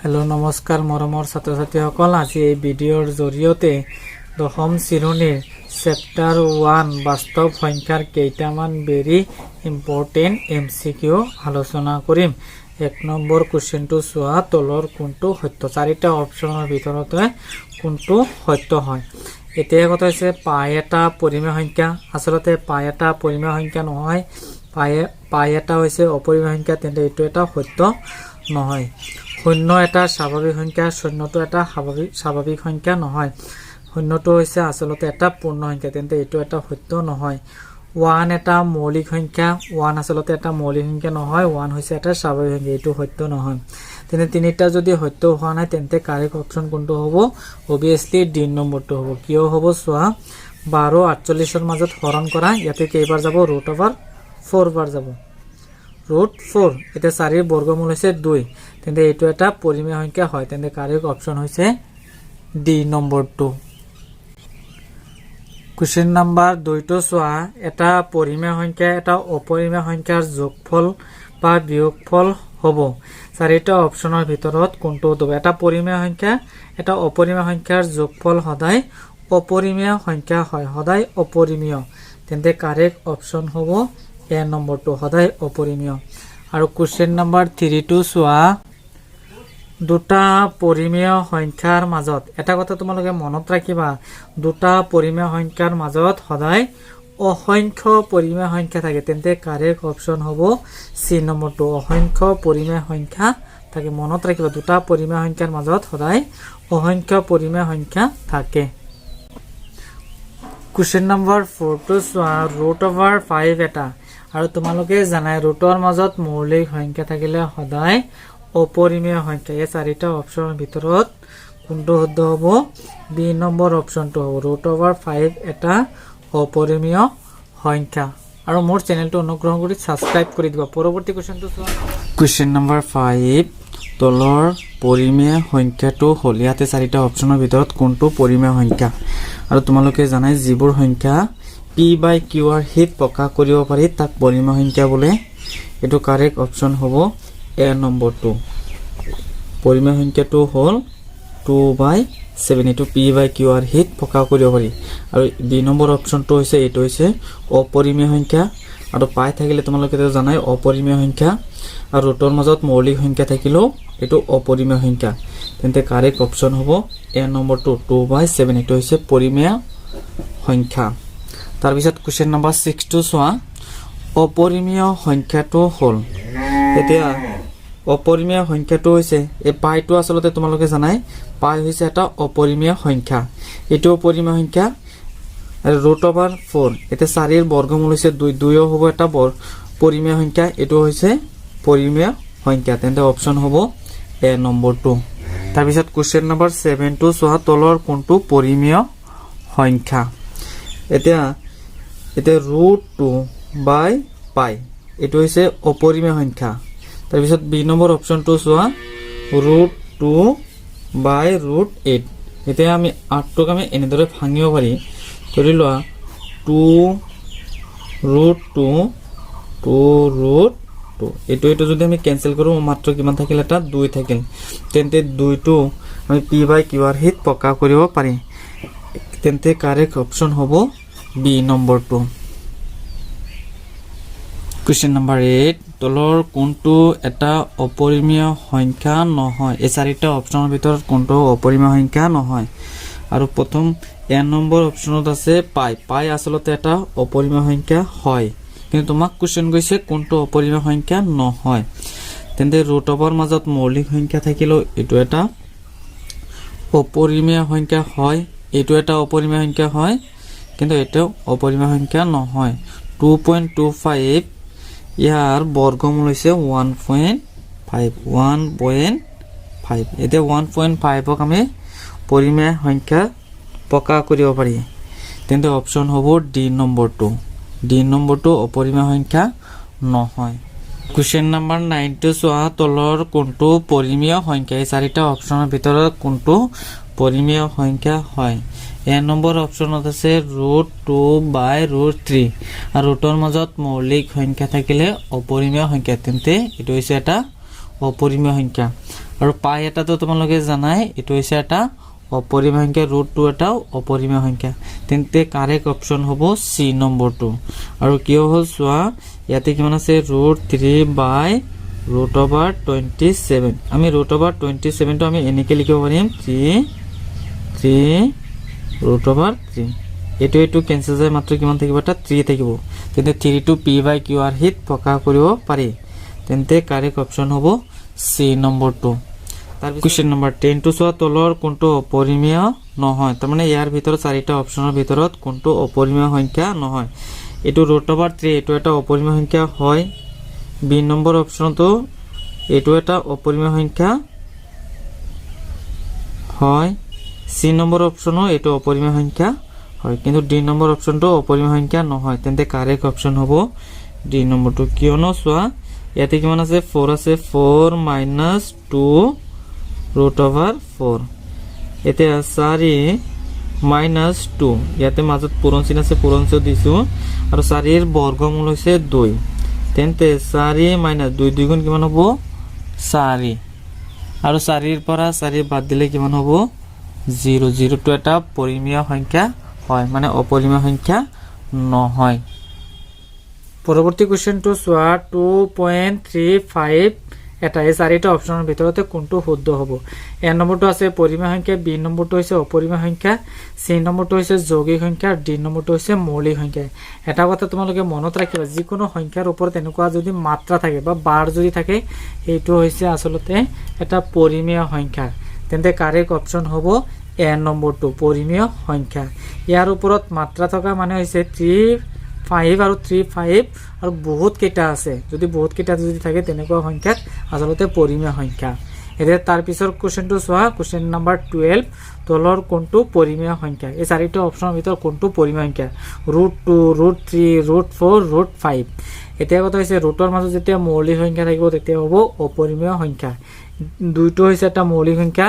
Hello' নমস্কাৰ মৰমৰ ছাত্ৰ ছাত্ৰীসকল, আজি এই ভিডিঅ'ৰ জৰিয়তে দশম শ্ৰেণীৰ চেপ্টাৰ 1 বাস্তৱ সংখ্যাৰ কেইটামান ভেৰি ইম্পৰ্টেণ্ট MCQ আলোচনা কৰিম। 1 নম্বৰ কুৱেশ্যনটো চোৱা, তলৰ কোনটো সত্য? চাৰিটা অপশ্যনৰ ভিতৰতে কোনটো সত্য হয়? এতিয়া কথা হৈছে পাই এটা পৰিমেয় সংখ্যা। আচলতে পাই এটা পৰিমেয় সংখ্যা নহয়, পাই এটা হৈছে অপৰিমেয় সংখ্যা, তেন্তে এইটো এটা সত্য নহয়। শূন্য এটা স্বাভাৱিক সংখ্যা, শূন্যটো এটা স্বাভাৱিক সংখ্যা নহয়। শূন্যটো হৈছে আচলতে এটা পূৰ্ণ সংখ্যা, তেন্তে এইটো এটা সত্য নহয়। 1 এটা মৌলিক সংখ্যা, 1 আচলতে এটা মৌলিক সংখ্যা নহয়, 1 হৈছে এটা স্বাভাৱিক সংখ্যা, এইটো সত্য নহয়। তেন্তে তিনিটা যদি সত্য হোৱা নাই, তেন্তে কাৰেক্ট অপশ্যন কোনটো হ'ব? অবভিয়াছলি ডি নম্বৰটো হ'ব। কিয় হ'ব চোৱা, 12 48ৰ মাজত হৰণ কৰা, ইয়াতে কেইবাৰ যাব? √4 বাৰ যাব, √4। এতিয়া 4ৰ বৰ্গমূল হৈছে 2, তেন্তে এইটো এটা পৰিমেয় সংখ্যা হয়, তেন্তে কাৰেক্ট অপশ্যন হৈছে ডি নম্বৰটো। কুৱেশ্যন নম্বৰ 2টো চোৱা, এটা পৰিমেয় সংখ্যা এটা অপৰিমেয় সংখ্যাৰ যোগফল বা বিয়োগফল হ'ব। চাৰিটা অপশ্যনৰ ভিতৰত কোনটো হ'ব? এটা পৰিমেয় সংখ্যা এটা অপৰিমেয় সংখ্যাৰ যোগফল সদায় অপৰিমেয় সংখ্যা হয়, সদায় অপৰিমেয়, তেন্তে কাৰেক্ট অপশ্যন হ'ব এ নম্বৰটো, সদায় অপৰিমেয়। আৰু কুৱেশ্যন নম্বৰ 3টো চোৱা, দুটা পৰিমেয় সংখ্যাৰ মাজত, এটা কথা তোমালোকে মনত ৰাখিবা, দুটা পৰিমেয় সংখ্যাৰ মাজত সদায় অসংখ্য পৰিমেয় সংখ্যা থাকে, তেন্তে কাৰেক্ট অপশ্যন হ'ব চি নম্বৰটো, অসংখ্য পৰিমেয় সংখ্যা থাকে। মনত ৰাখিবা, দুটা পৰিমেয় সংখ্যাৰ মাজত সদায় অসংখ্য পৰিমেয় সংখ্যা থাকে। কুৱেশ্যন নম্বৰ 4টো চোৱা, √5 এটা, আৰু তোমালোকে জানাই ৰুটৰ মাজত মৌলিক সংখ্যা থাকিলে সদায় অপৰিমেয় সংখ্যা। এই চাৰিটা অপশ্যনৰ ভিতৰত কোনটো শুদ্ধ হ'ব? বি নম্বৰ অপশ্যনটো হ'ব, √5 এটা অপৰিমেয় সংখ্যা। আৰু মোৰ চেনেলটো অনুগ্ৰহ কৰি ছাবস্ক্ৰাইব কৰি দিবা। পৰৱৰ্তী কুৱেশ্যনটো চোৱা, কুৱেশ্যন নম্বৰ 5, তলৰ পৰিমেয় সংখ্যাটো হ'ল, ইয়াতে চাৰিটা অপশ্যনৰ ভিতৰত কোনটো পৰিমেয় সংখ্যা? আৰু তোমালোকে জানাই যিবোৰ সংখ্যা p/q হিত প্ৰকাশ কৰিব পাৰি তাক পৰিমেয় সংখ্যা বোলে। এইটো কাৰেক্ট অপশ্যন হ'ব এ নম্বৰটো। পৰিমেয় সংখ্যাটো হ'ল 2/7, এইটো p/q হিত প্ৰকাশ কৰিব পাৰি। আৰু বি নম্বৰ অপশ্যনটো হৈছে, এইটো হৈছে অপৰিমেয় সংখ্যা। আৰু পাই থাকিলে তোমালোকে জানাই অপৰিমেয় সংখ্যা, আৰু ৰুটৰ মাজত মৌলিক সংখ্যা থাকিলেও এইটো অপৰিমেয় সংখ্যা, তেন্তে কাৰেক্ট অপশ্যন হ'ব এ নম্বৰটো, 2/7, এইটো হৈছে পৰিমেয় সংখ্যা। তাৰপিছত কুৱেশ্যন নম্বৰ 6টো চোৱা, অপৰিমেয় সংখ্যাটো হ'ল, এতিয়া অপৰিমেয় সংখ্যাটো হৈছে এই পাইটো, আচলতে তোমালোকে জানাই পাই হৈছে এটা অপৰিমেয় সংখ্যা, এইটো অপৰিমেয় সংখ্যা। আৰু √4, এতিয়া 4ৰ বৰ্গমূল হৈছে 2, 2 হ'ব এটা পৰিমেয় সংখ্যা, এইটো হৈছে পৰিমেয় সংখ্যা, তেন্তে অপশ্যন হ'ব এ নম্বৰটো। তাৰপিছত কুৱেশ্যন নম্বৰ 7টো চোৱা, তলৰ কোনটো পৰিমেয় সংখ্যা? এতিয়া √2/π, এইটো হৈছে অপৰিমেয় সংখ্যা। তাৰপিছত বি নম্বৰ অপশ্যনটো চোৱা, √2/√8, এতিয়া আমি 8টোক আমি এনেদৰে ভাঙিব পাৰি, ধৰি লোৱা 2√2 এইটো যদি আমি কেঞ্চেল কৰোঁ, মাত্ৰ কিমান থাকিল? এটা 2 থাকিল, তেন্তে 2টো আমি p/q হিত প্ৰকাশ কৰিব পাৰি, তেন্তে কাৰেক্ট অপশ্যন হ'ব বি নম্বৰটো। কুৱেশ্যন নম্বৰ 8, তলৰ কোনটো এটা অপৰিমেয় সংখ্যা নহয়? এই চাৰিটা অপশ্যনৰ ভিতৰত কোনটো অপৰিমেয় সংখ্যা নহয়? আৰু প্ৰথম এ নম্বৰ অপশ্যনত আছে পাই, পাই আচলতে এটা অপৰিমেয় সংখ্যা হয়, কিন্তু তোমাক কুৱেশ্যন গৈছে কোনটো অপৰিমেয় সংখ্যা নহয়, তেন্তে ৰুটৰ মাজত মৌলিক সংখ্যা থাকিলেও এইটো এটা অপৰিমেয় সংখ্যা হয়, এইটো এটা অপৰিমেয় সংখ্যা হয়, কিন্তু এইটো অপৰিমেয় সংখ্যা নহয়। 2.25, ইয়াৰ বৰ্গমূল হৈছে 1.5, এতিয়া 1.5ক আমি পৰিমেয় সংখ্যা প্ৰকাশ কৰিব পাৰি, তেন্তে অপশ্যন হ'ব ডি নম্বৰটো, ডি নম্বৰটো অপৰিমেয় সংখ্যা নহয়। কুৱেশ্যন নম্বৰ 9টো চোৱা, তলৰ কোনটো পৰিমেয় সংখ্যা? এই চাৰিটা অপশ্যনৰ ভিতৰত কোনটো পৰিমেয় সংখ্যা হয়? এ নম্বৰ অপশ্যনত আছে √2/√3, আৰু ৰুটৰ মাজত মৌলিক সংখ্যা থাকিলে অপৰিমেয় সংখ্যা, তেন্তে এইটো হৈছে এটা অপৰিমেয় সংখ্যা। আৰু পাই এটাটো তোমালোকে জানাই এইটো হৈছে এটা অপৰিমেয় সংখ্যা, ৰুট 2 এটাও অপৰিমেয় সংখ্যা। তেন্তে কাৰেক্ট অপশ্যন হ'ব চি নম্বৰটো। আৰু কিয় হ'ল চোৱা, ইয়াতে কিমান আছে ৰুট 3 বাই ৰুট অভাৰ 27। আমি ৰুট অভাৰ 27টো আমি এনেকৈ লিখিব পাৰিম 3 ৰুট অভাৰ 3। এইটো কেঞ্চেল যায়, মাত্ৰ কিমান থাকিব এটা 3 থাকিব। তেন্তে 3টো পি বাই কিউ আৰ হিত প্ৰকাশ কৰিব পাৰি। তেন্তে কাৰেক্ট অপশ্যন হ'ব চি নম্বৰটো। তাৰপিছত কুৱেশ্যন নম্বৰ 10 টো চোৱা, তলৰ কোনটো অপৰিমেয় নহয়। তাৰমানে ইয়াৰ ভিতৰত 4টা অপশ্যনৰ ভিতৰত কোনটো অপৰিমেয় সংখ্যা নহয়। এইটো ৰুট অভাৰ 3 এইটো এটা অপৰিমেয় সংখ্যা হয়। বি নম্বৰ অপশ্যনটো এইটো এটা অপৰিমেয় সংখ্যা হয়। চি নম্বৰ অপশ্যনো এইটো অপৰিমেয় সংখ্যা হয়, কিন্তু ডি নম্বৰ অপশ্যনটো অপৰিমেয় সংখ্যা নহয়। তেন্তে কাৰেক্ট অপশ্যন হ'ব ডি নম্বৰটো। কিয়নো চোৱা ইয়াতে কিমান আছে 4 আছে, 4 মাইনাছ 2 ৰুট অভাৰ 4। এতিয়া 4 মাইনাছ 2, ইয়াতে মাজত পূৰণ চিন আছে, পূৰণ চিন দিছোঁ। আৰু 4ৰ বৰ্গমূল হৈছে 2। তেন্তে 4 মাইনাছ 2 2 গুণ কিমান হ'ব 4। আৰু 4ৰ পৰা 4 বাদ দিলে কিমান হ'ব 0। 0টো এটা পৰিমেয় সংখ্যা হয়, মানে অপৰিমেয় সংখ্যা নহয়। পৰৱৰ্তী কুৱেশ্যনটো চোৱা, 2.35 এটা। এই 4টা অপশ্যনৰ ভিতৰতে কোনটো শুদ্ধ হ'ব। এ নম্বৰটো আছে পৰিমেয় সংখ্যা, বি নম্বৰটো হৈছে অপৰিমেয় সংখ্যা, চি নম্বৰটো হৈছে যৌগিক সংখ্যা, আৰু ডি নম্বৰটো হৈছে মৌলিক সংখ্যা। এটা কথা তোমালোকে মনত ৰাখিবা, যিকোনো সংখ্যাৰ ওপৰত এনেকুৱা যদি মাত্ৰা থাকে বা বাৰ যদি থাকে, সেইটো হৈছে আচলতে এটা পৰিমেয় সংখ্যা। তেন্তে কাৰেক্ট অপশ্যন হ'ব এ নম্বৰটো, পৰিমেয় সংখ্যা। ইয়াৰ ওপৰত মাত্ৰা থকা মানে হৈছে 3, 5 আৰু 3, 5 আৰু বহুত কেইটা আছে। যদি বহুত কেইটা যদি থাকে তেনেকুৱা সংখ্যাক আচলতে পৰিমেয় সংখ্যা। এতিয়া তাৰ পিছৰ কুৱেশ্যনটো চোৱা, কুৱেশ্যন নম্বৰ 12, তলৰ কোনটো পৰিমেয় সংখ্যা। এই 4টা অপশ্যনৰ ভিতৰত কোনটো পৰিমেয় সংখ্যা। Root 2, root 3, root 4, root 5। এতিয়া কথা হৈছে ৰুটৰ মাজত যেতিয়া মৌলিক সংখ্যা থাকিব তেতিয়া হ'ব অপৰিমেয় সংখ্যা। 2টো হৈছে এটা মৌলিক সংখ্যা,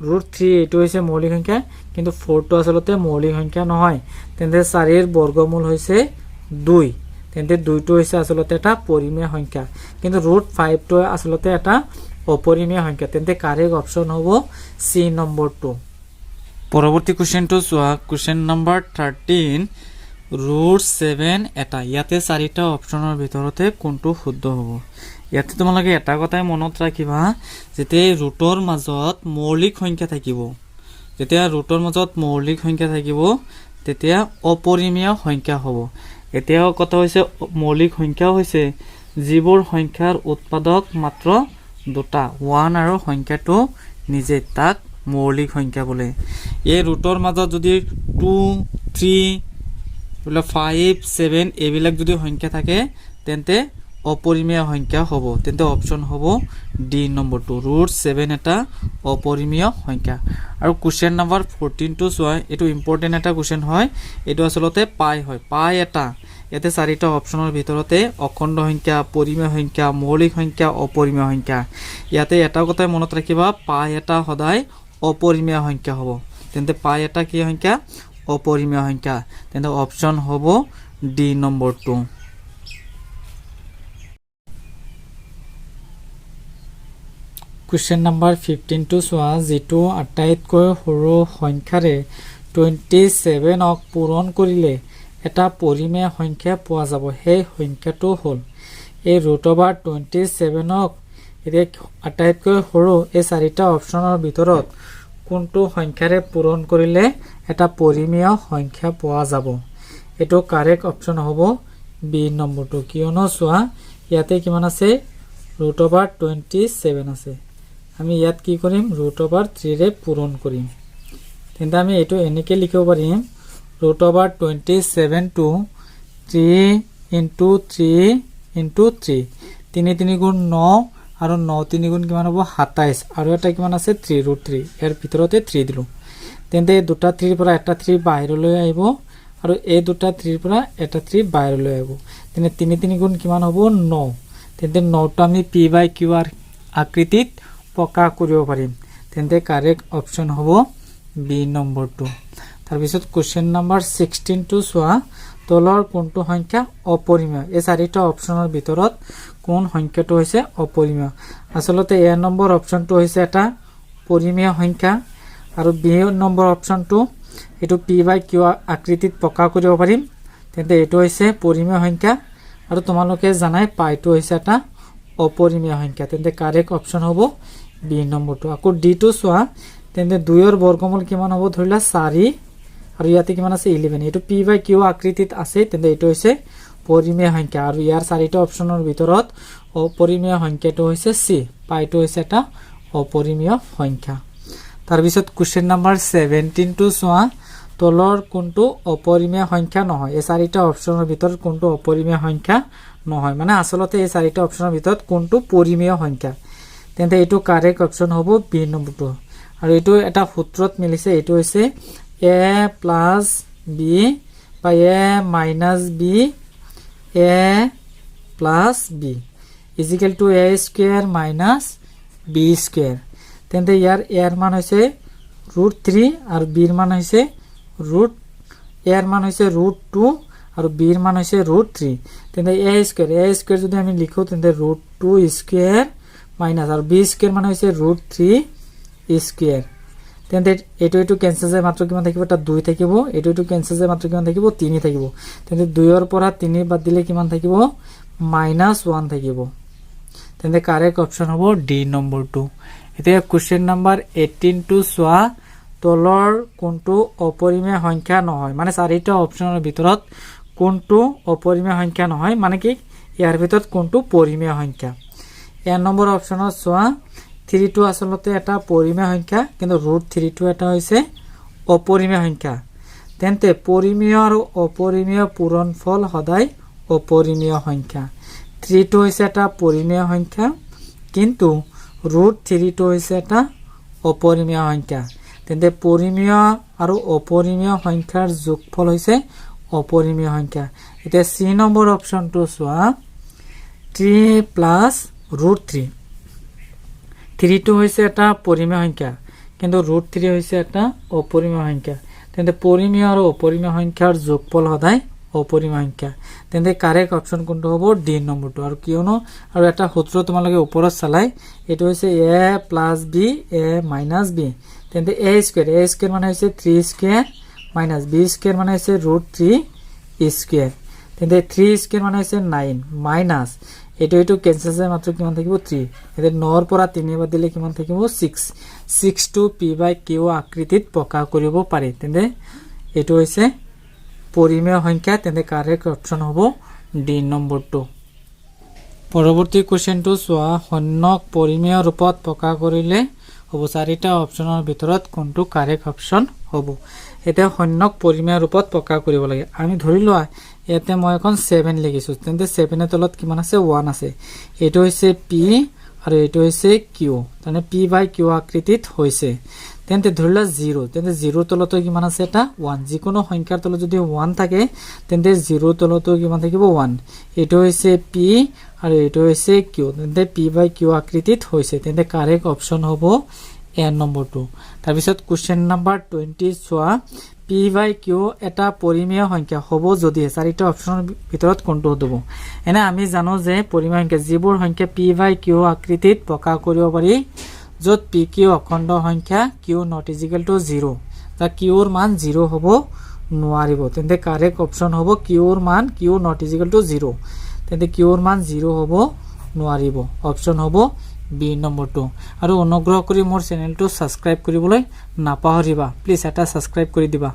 ৰুট 3 এইটো হৈছে মৌলিক সংখ্যা, কিন্তু 4টো আচলতে মৌলিক সংখ্যা নহয়। তেন্তে 4ৰ বৰ্গমূল হৈছে 2। তেন্তে 2টো হৈছে আচলতে এটা পৰিমেয় সংখ্যা, কিন্তু ৰুট 5টো আচলতে এটা অপৰিমেয় সংখ্যা। তেন্তে কাৰেক্ট অপশ্যন হ'ব চি নম্বৰটো। পৰৱৰ্তী কুৱেশ্যনটো চোৱা, কুৱেশ্যন নম্বৰ 13, ৰুট 7 এটা। ইয়াতে 4টা অপশ্যনৰ ভিতৰতে কোনটো শুদ্ধ হ'ব। ইয়াতে তোমালোকে এটা কথাই মনত ৰাখিবা, যেতিয়া ৰুটৰ মাজত মৌলিক সংখ্যা থাকিব, যেতিয়া ৰুটৰ মাজত মৌলিক সংখ্যা থাকিব তেতিয়া অপৰিমেয় সংখ্যা হ'ব। এতিয়াও কথা হৈছে মৌলিক সংখ্যাও হৈছে যিবোৰ সংখ্যাৰ উৎপাদক মাত্ৰ 2টা, 1 আৰু সংখ্যাটো নিজে, তাক মৌলিক সংখ্যা বোলে। এই ৰুটৰ মাজত যদি 2, 3, 5, 7 এইবিলাক যদি সংখ্যা থাকে তেন্তে অপৰিমেয় সংখ্যা হ'ব। তেন্তে অপশ্যন হ'ব ডি নম্বৰটো, ৰুট 7 এটা অপৰিমেয় সংখ্যা। আৰু কুৱেশ্যন নম্বৰ 14টো চোৱা, এইটো ইম্পৰ্টেণ্ট এটা কুৱেশ্যন হয়। এইটো আচলতে পাই হয়, পাই এটা। ইয়াতে 4টা অপশ্যনৰ ভিতৰতে অখণ্ড সংখ্যা, পৰিমেয় সংখ্যা, মৌলিক সংখ্যা, অপৰিমেয় সংখ্যা। ইয়াতে এটা কথাই মনত ৰাখিবা, পাই এটা সদায় অপৰিমেয় সংখ্যা হ'ব। তেন্তে পাই এটা কি সংখ্যা, অপৰিমেয় সংখ্যা। তেন্তে অপশ্যন হ'ব ডি নম্বৰটো। কুৱেশ্যন নম্বৰ 15টো চোৱা, যিটো আটাইতকৈ সৰু সংখ্যাৰে 27ক পূৰণ কৰিলে এটা পৰিমেয় সংখ্যা পোৱা যাব, সেই সংখ্যাটো হ'ল। এই ৰুট অভাৰ 27ক এতিয়া আটাইতকৈ সৰু এই 4টা অপশ্যনৰ ভিতৰত কোনটো সংখ্যাৰে পূৰণ কৰিলে এটা পৰিমেয় সংখ্যা পোৱা যাব। এইটো কাৰেক্ট অপশ্যন হ'ব বি নম্বৰটো। কিয়নো চোৱা ইয়াতে কিমান আছে, ৰুট অভাৰ 27 আছে। আমি ইয়াত কি কৰিম, ৰুট অভাৰ 3ৰে পূৰণ কৰিম। তেন্তে আমি এইটো এনেকৈ লিখিব পাৰিম, ৰুট অভাৰ 27 টো 3 ইন্টু 3 ইন্টু 3, 3 3 গুণ 9 আৰু 9 3 গুণ কিমান হ'ব 27, আৰু এটা কিমান আছে 3 ৰুট 3, ইয়াৰ ভিতৰতে 3 দিলোঁ। তেন্তে এই দুটা 3ৰ পৰা এটা 3 বাহিৰলৈ আহিব, আৰু এই দুটা 3ৰ পৰা এটা 3 বাহিৰলৈ আহিব। তেন্তে 3 3 গুণ কিমান হ'ব 9। তেন্তে 9টো আমি পি বাই কিউ আৰ আকৃতিত প্ৰকাশ কৰিব পাৰিম। তেন্তে কাৰেক্ট অপশ্যন হ'ব বি নম্বৰটো। তাৰপিছত কুৱেশ্যন নম্বৰ 16টো চোৱা, তলৰ কোনটো সংখ্যা অপৰিমেয়। এই 4টা অপশ্যনৰ ভিতৰত কোন সংখ্যাটো হৈছে অপৰিমেয় আসলতে এ নম্বৰ অপচনটো হৈছে এটা পৰিমেয় সংখ্যা আৰু বি নম্বৰ অপচনটো এটো p বাই q আকৃতিত প্ৰকাশ কৰিব পাৰিম তেন্তে এটো হৈছে পৰিমেয় সংখ্যা আৰু তোমালোকে জানাই পাইটো হৈছে এটা অপৰিমেয় সংখ্যা তেন্তে কাৰেক্ট অপচন হ'ব বি নম্বৰটো আকৌ ডি টো চোৱা তেন্তে 2 ৰ বৰ্গমূল কিমান হ'ব ধৰিলা 4 আৰু ইয়াতে কিমান আছে 11 এটো p বাই q আকৃতিত আছে তেন্তে এটো হৈছে পৰিমেয় সংখ্যা আৰু ইয়াৰ চাৰিটা অপচনৰ ভিতৰত অপৰিমেয় সংখ্যাটো হৈছে সি পাইটো হৈছে এটা অপৰিমেয় সংখ্যা তাৰ পিছত কোশ্চেন নম্বৰ 17 টো চোৱা তলৰ কোনটো অপৰিমেয় সংখ্যা নহয় এই চাৰিটা অপচনৰ ভিতৰত কোনটো অপৰিমেয় সংখ্যা নহয় মানে আসলতে এই চাৰিটা অপচনৰ ভিতৰত কোনটো পৰিমেয় সংখ্যা তেন্তে এটো কাৰেক্ট অপচন হ'ব বি নম্বৰটো আৰু এটো এটা সূত্ৰত মিলিছে এটো হৈছে a plus b বা a minus b a plus b is equal to a square minus b square তেন্তে ইয়াৰ a ৰ মান হৈছে √3 আৰু b ৰ মান হৈছে a ৰ মান হৈছে √2 আৰু b ৰ মান হৈছে √3 তেন্তে a স্কয়াৰ যদি আমি লিখো তেন্তে √2 স্কয়াৰ মাইনাস আৰু b স্কয়াৰ মানে হৈছে √3 স্কয়াৰ তেন্তে এটো ক্যান্সেল যায় মাত্ৰ কিমান থাকিব এটা 2 থাকিব এটো ক্যান্সেল যায় মাত্ৰ কিমান থাকিব 3 থাকিব তেন্তে 2 ৰ পৰা 3 বাদ দিলে কিমান থাকিব -1 থাকিব তেন্তে কাৰেক্ট অপচন হ'ব ডি নম্বৰটো এতিয়া কোশ্চেন নম্বৰ 18 টো চোৱা তলৰ কোনটো অপৰিমেয় সংখ্যা নহয় মানে চাৰিটা অপচনৰ ভিতৰত কোনটো অপৰিমেয় সংখ্যা নহয় মানে কি ইয়াৰ ভিতৰত কোনটো পৰিমেয় সংখ্যা এ নম্বৰ অপচনত চোৱা 3 টো আসলতে এটা পৰিমেয় সংখ্যা কিন্তু √3 টো এটা হৈছে অপৰিমেয় সংখ্যা তেন্তে পৰিমেয় আৰু অপৰিমেয় পূৰণফল সদায় অপৰিমেয় সংখ্যা 3 টো হৈছে এটা পৰিমেয় সংখ্যা কিন্তু √3 টো হৈছে এটা অপৰিমেয় সংখ্যা তেন্তে পৰিমেয় আৰু অপৰিমেয় সংখ্যাৰ যোগফল হৈছে অপৰিমেয় সংখ্যা এতিয়া সি নম্বৰ অপচনটো চোৱা 3 প্লাস √3 3 টো হৈছে এটা পৰিমেয় সংখ্যা কিন্তু √3 হৈছে এটা অপৰিমেয় সংখ্যা তেন্তে পৰিমেয় আৰু অপৰিমেয় সংখ্যাৰ যোগফল সদায় অপৰিমেয় সংখ্যা তেন্তে কাৰেক্ট অপচন কোনটো হ'ব ডি নম্বৰটো আৰু কিয়নো আৰু এটা সূত্ৰ তোমালোকে ওপৰত চালাই এটো হৈছে a plus b a minus b তেন্তে a স্কয়ার মানে হৈছে 3 স্কয়ার মাইনাস b স্কয়ার মানে হৈছে √3 স্কয়ার তেন্তে 3 স্কয়ার মানে হৈছে 9 মাইনাস এটো ক্যান্সেল যায় মাত্ৰ কিমান থাকিব 3 এতে 9 ৰ পৰা 3 বাদ দিলে কিমান থাকিব 6 টো p বাই q আকৃতিত প্ৰকাশ কৰিব পাৰি তেন্তে এটো হৈছে পৰিমেয় সংখ্যা তেন্তে কাৰেক্ট অপচন হ'ব ডি নম্বৰটো পৰৱৰ্তী কোশ্চেনটো চোৱা হন্যক পৰিমেয় ৰূপত প্ৰকাশ কৰিলে হ'ব চাৰিটা অপচনৰ ভিতৰত কোনটো কাৰেক্ট অপচন হ'ব এটা হন্যক পৰিমেয় ৰূপত প্ৰকাশ কৰিব লাগে আমি ধৰি লোৱা ইয়াতে মই এখন 7 লিখিছো তেন্তে 7 এৰ তলত কিমান আছে 1 আছে এটো হৈছে p আৰু এটো হৈছে q মানে p বাই q আকৃতিত হৈছে তেন্তে ধৰিলা 0 তেন্তে 0 তলত কিমান আছে এটা 1 যিকোনো সংখ্যাৰ তলত যদি 1 থাকে তেন্তে 0 তলত কিমান থাকিব 1 এটো হৈছে p আৰু এটো হৈছে q তেন্তে p বাই q আকৃতিত হৈছে তেন্তে কাৰেক্ট অপচন হ'ব এ নম্বৰটো তাৰ পিছত কোশ্চেন নম্বৰ 20 চোৱা p বাই q এটা পৰিমেয় সংখ্যা হ'ব যদি চাৰিটা অপচনৰ ভিতৰত কোনটো হ'ব এনে আমি জানো যে পৰিমেয় সংখ্যা যিবোৰ সংখ্যা p বাই q আকৃতিত প্ৰকাশ কৰিব পাৰি যত p q অখণ্ড সংখ্যা q not equal to 0 তা q ৰ মান 0 হ'ব নোৱাৰিব তেন্তে কাৰেক্ট অপচন হ'ব q ৰ মান q not equal to 0 তেন্তে q ৰ মান 0 হ'ব নোৱাৰিব অপচন হ'ব বি নম্বৰটো আৰু অনুগ্ৰহ কৰি মোৰ চেনেলটো সাবস্ক্ৰাইব কৰিবলৈ নাপাহৰিবা প্লিজ এটা সাবস্ক্ৰাইব কৰি দিবা